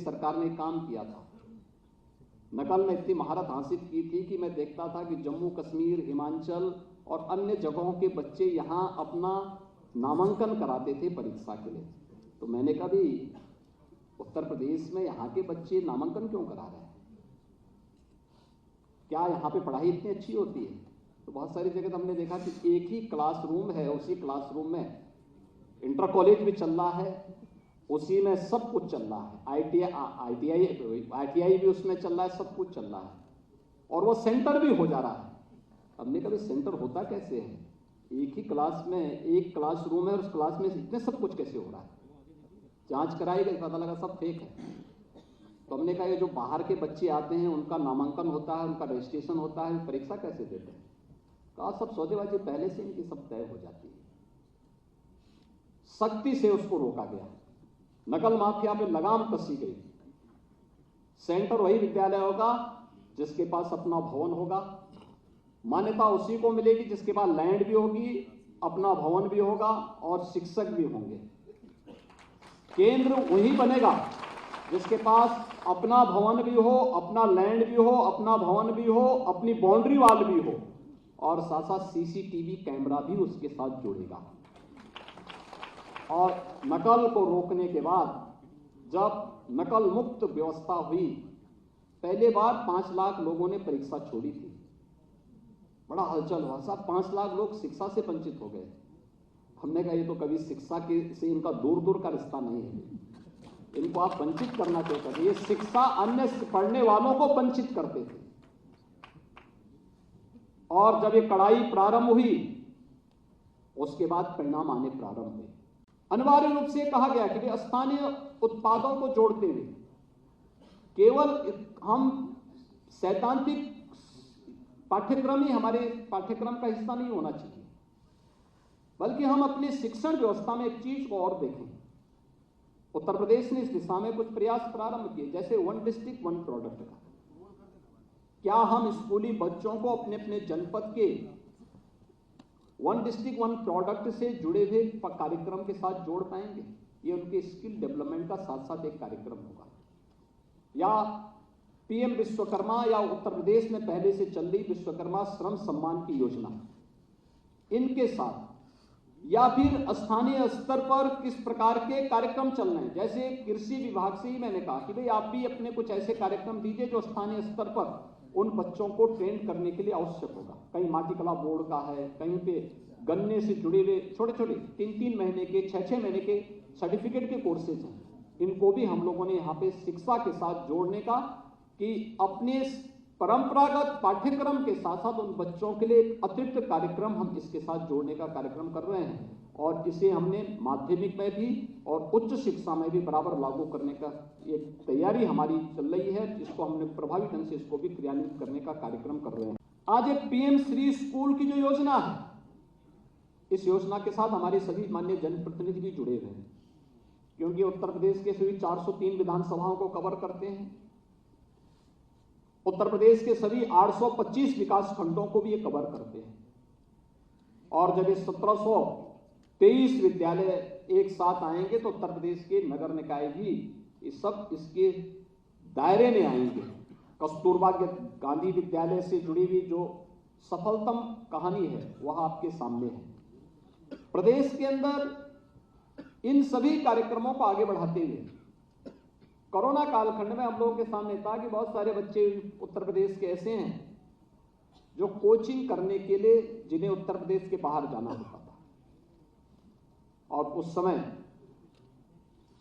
सरकार ने काम किया था। नकल में इतनी महारत हासिल की थी कि मैं देखता था कि जम्मू कश्मीर, हिमाचल और अन्य जगहों के बच्चे यहाँ अपना नामांकन कराते थे परीक्षा के लिए। तो मैंने कभी उत्तर प्रदेश में यहाँ के बच्चे नामांकन क्यों करा रहे हैं? क्या यहाँ पे पढ़ाई इतनी अच्छी होती है? तो बहुत सारी जगह तो हमने देखा कि एक ही क्लासरूम है, उसी क्लासरूम में इंटर कॉलेज भी चल रहा है, उसी में सब कुछ चल रहा है, ITI भी उसमें चल रहा है, सब कुछ चल रहा है, और वो सेंटर भी हो जा रहा है। हमने कभी सेंटर होता कैसे है? एक ही क्लास में एक क्लासरूम है और उस क्लास में इतने सब कुछ कैसे हो रहा है? जांच कराई गई, पता लगा सब फेक है। तो हमने कहा ये जो बाहर के बच्चे आते हैं उनका नामांकन होता है, उनका रजिस्ट्रेशन होता है, परीक्षा कैसे देते हैं? कहा सब सौदेबाजी पहले से इनकी सब तय हो जाती है। सख्ती से उसको रोका गया, नकल माफिया पे लगाम कसी गई। सेंटर वही विद्यालय होगा जिसके पास अपना भवन होगा, मान्यता उसी को मिलेगी जिसके पास लैंड भी होगी, अपना भवन भी होगा और शिक्षक भी होंगे। केंद्र वही बनेगा जिसके पास अपना भवन भी हो, अपना लैंड भी हो, अपना भवन भी हो, अपनी बाउंड्री वाल भी हो, और साथ साथ CCTV कैमरा भी उसके साथ जुड़ेगा। और नकल को रोकने के बाद जब नकल मुक्त व्यवस्था हुई, पहले बार 5 लाख लोगों ने परीक्षा छोड़ी थी। बड़ा हलचल हुआ, साहब 5 लाख लोग शिक्षा से वंचित हो गए। हमने कहा ये तो कभी शिक्षा के से इनका दूर दूर का रिश्ता नहीं है, इनको आप वंचित करना चाहते थे। ये शिक्षा अन्य पढ़ने वालों को वंचित करते थे। और जब ये कड़ाई प्रारंभ हुई, उसके बाद परिणाम आने प्रारंभ हुए। अनिवार्य रूप से कहा गया कि स्थानीय उत्पादों को जोड़ते हुए केवल हम सैद्धांतिक पाठ्यक्रम ही हमारे पाठ्यक्रम का हिस्सा नहीं होना चाहिए, बल्कि हम अपनी शिक्षण व्यवस्था में एक चीज को और देखें। उत्तर प्रदेश ने इस दिशा में कुछ प्रयास प्रारंभ किए, जैसे 1 डिस्ट्रिक्ट 1 प्रोडक्ट का। क्या हम स्कूली बच्चों को अपने अपने जनपद के 1 डिस्ट्रिक्ट 1 प्रोडक्ट से जुड़े हुए कार्यक्रम के साथ जोड़ पाएंगे? ये उनके स्किल डेवलपमेंट का साथ साथ एक कार्यक्रम होगा। या PM विश्वकर्मा, या उत्तर प्रदेश में पहले से चल रही विश्वकर्मा श्रम सम्मान की योजना, इनके साथ, या फिर स्थानीय स्तर पर किस प्रकार के कार्यक्रम चल रहे हैं। जैसे कृषि विभाग से ही मैंने कहा कि भाई आप भी अपने कुछ ऐसे कार्यक्रम दीजिए जो स्थानीय स्तर पर उन बच्चों को ट्रेन करने के लिए आवश्यक होगा। कहीं माटी कला बोर्ड का है, कहीं पे गन्ने से जुड़े हुए छोटे छोटे 3-3 महीने के 6-6 महीने के सर्टिफिकेट के कोर्सेज हैं, इनको भी हम लोगों ने यहाँ पे शिक्षा के साथ जोड़ने का, कि अपने परंपरागत पाठ्यक्रम के साथ साथ उन बच्चों के लिए एक अतिरिक्त कार्यक्रम हम इसके साथ जोड़ने का कार्यक्रम कर रहे हैं। और इसे हमने माध्यमिक में भी और उच्च शिक्षा में भी बराबर लागू करने का एक तैयारी हमारी चल रही है, जिसको हमने प्रभावी ढंग से इसको भी क्रियान्वित करने का कार्यक्रम कर रहे हैं। आज एक PM श्री स्कूल की जो योजना है, इस योजना के साथ हमारे सभी माननीय जनप्रतिनिधि भी जुड़े हुए हैं, क्योंकि उत्तर प्रदेश के सभी 403 विधानसभाओं को कवर करते हैं। उत्तर प्रदेश के सभी 825 विकास खंडों को भी ये कवर करते हैं। और जब ये 1723 विद्यालय एक साथ आएंगे तो उत्तर प्रदेश के नगर निकाय भी ये सब इसके दायरे में आएंगे। कस्तूरबा गांधी विद्यालय से जुड़ी हुई जो सफलतम कहानी है वह आपके सामने है। प्रदेश के अंदर इन सभी कार्यक्रमों को आगे बढ़ाते हुए कोरोना कालखंड में हम लोगों के सामने था कि बहुत सारे बच्चे उत्तर प्रदेश के ऐसे हैं जो कोचिंग करने के लिए जिन्हें उत्तर प्रदेश के बाहर जाना होता था। और उस समय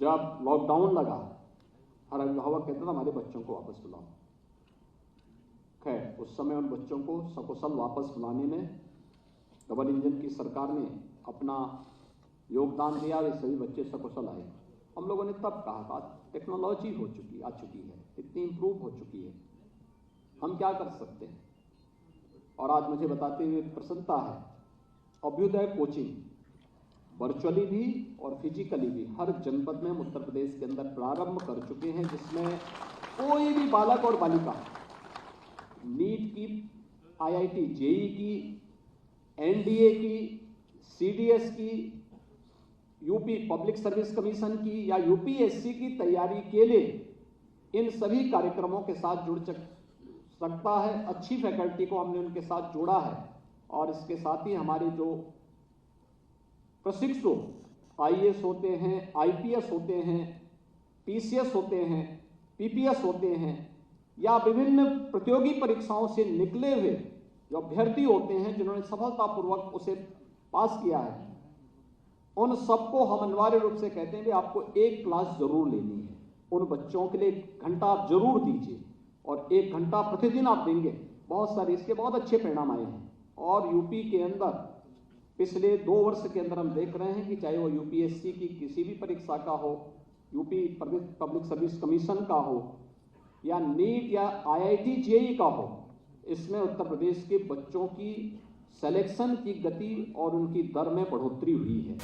जब लॉकडाउन लगा, हर अभिभावक कहता था हमारे बच्चों को वापस बुलाओ। खैर उस समय उन बच्चों को सकुशल वापस बुलाने में डबल इंजन की सरकार ने अपना योगदान दिया, वे सभी बच्चे सकुशल आए। हम लोगों ने तब कहा था टेक्नोलॉजी आ चुकी है, इतनी इंप्रूव हो चुकी है, हम क्या कर सकते हैं। और आज मुझे बताते हुए प्रसन्नता है, अभ्युदय कोचिंग वर्चुअली भी और फिजिकली भी हर जनपद में हम उत्तर प्रदेश के अंदर प्रारंभ कर चुके हैं, जिसमें कोई भी बालक और बालिका नीट की, IIT JEE की, NDA की, CDS की, यूपी पब्लिक सर्विस कमीशन की या UPSC की तैयारी के लिए इन सभी कार्यक्रमों के साथ जुड़ सकता है। अच्छी फैकल्टी को हमने उनके साथ जोड़ा है और इसके साथ ही हमारे जो प्रशिक्षु आईएएस होते हैं, आईपीएस होते हैं, पीसीएस होते हैं, पीपीएस होते हैं या विभिन्न प्रतियोगी परीक्षाओं से निकले हुए जो अभ्यर्थी होते हैं जिन्होंने सफलतापूर्वक उसे पास किया है, उन सबको हम अनिवार्य रूप से कहते हैं कि आपको एक क्लास जरूर लेनी है। उन बच्चों के लिए 1 घंटा आप जरूर दीजिए और 1 घंटा प्रतिदिन आप देंगे। बहुत सारे इसके बहुत अच्छे परिणाम आए हैं और यूपी के अंदर पिछले 2 वर्ष के अंदर हम देख रहे हैं कि चाहे वो यूपीएससी की किसी भी परीक्षा का हो, यूपी पब्लिक सर्विस कमीशन का हो या नीट या आईआईटी जेईई का हो, इसमें उत्तर प्रदेश के बच्चों की सिलेक्शन की गति और उनकी दर में बढ़ोतरी हुई है।